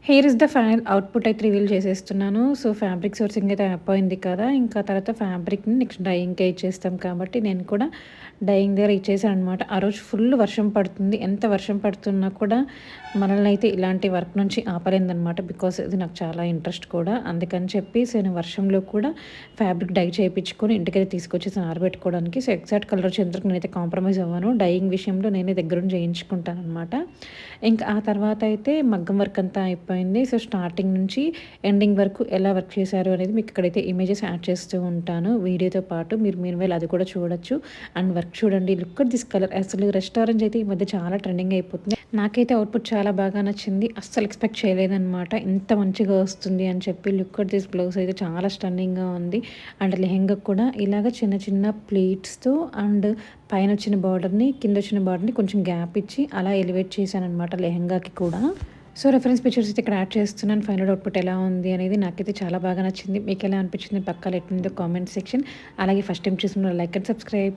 Here is the final output అయితే reveal చేసేస్తున్నాను. So, fabric sourcing అయితే అయిపోయింది కదా! ఇంకా తర్వాత ఫ్యాబ్రిక్‌ని నెక్స్ట్ డైయింగ్‌కే ఇచ్చేస్తాం కాబట్టి నేను కూడా డైయింగ్ దగ్గర ఇచ్చేసాననమాట. ఆ రోజు ఫుల్ వర్షం పడుతుంది. ఎంత వర్షం పడుతున్నా కూడా మనల్నయితే ఇలాంటి వర్క్ నుంచి ఆపలేదనమాట. బికాజ్ ఇది నాకు చాలా ఇంట్రెస్ట్ కూడా. అందుకని చెప్పేసి నేను వర్షంలో కూడా ఫ్యాబ్రిక్ డై చేపించుకొని ఇంటికైతే తీసుకొచ్చేసాను ఆరబెట్టుకోవడానికి. సో, ఎగ్జాక్ట్ కలర్ వచ్చేంతవరకు నేనైతే కాంప్రమైజ్ అవ్వను. డైయింగ్ విషయంలో నేనే దగ్గరుండి చేయించుకుంటాననమాట. ఇంకా ఆ తర్వాత అయితే మగ్గం వర్క్ అంతా అయిపోయింది. సో, స్టార్టింగ్ నుంచి ఎండింగ్ వరకు ఎలా వర్క్ చేశారు అనేది మీకు ఇక్కడైతే ఇమేజెస్ యాడ్ చేస్తూ ఉంటాను వీడియోతో పాటు. మీరు మీన్‌వైల్ అది కూడా చూడొచ్చు. అండ్ వర్క్ చూడండి. Look at this colour. అసలు రెస్టారెంట్స్ అయితే ఈ మధ్య చాలా ట్రెండింగ్ అయిపోతుంది. నాకైతే అవుట్‌పుట్ చాలా బాగా నచ్చింది. అస్సలు ఎక్స్‌పెక్ట్ చేయలేదనమాట. ఇంత మంచిగా వస్తుంది అని చెప్పి. లుక్ అట్ దిస్ బ్లౌజ్ అయితే చాలా స్టన్నింగ్‌గా ఉంది. అండ్ లెహెంగా కూడా ఇలాగ చిన్న చిన్న ప్లీట్స్‌తో అండ్ పైనొచ్చిన బార్డర్‌ని, కిందొచ్చిన బార్డర్‌ని కొంచెం గ్యాప్ ఇచ్చి అలా ఎలివేట్ చేశాననమాట లెహెంగాకి కూడా. సో, రిఫరెన్స్ పిక్చర్స్ అయితే ఇక్కడ యాడ్ చేస్తున్నాను. ఫైనల్ అవుట్‌పుట్ ఎలా ఉంది అనేది నాకైతే చాలా బాగా నచ్చింది. మీకెలా అనిపించింది పక్కా let me know comment section. అలాగే ఫస్ట్ టైమ్ చూసిన లైక్ అండ్ సబ్స్క్రైబ్.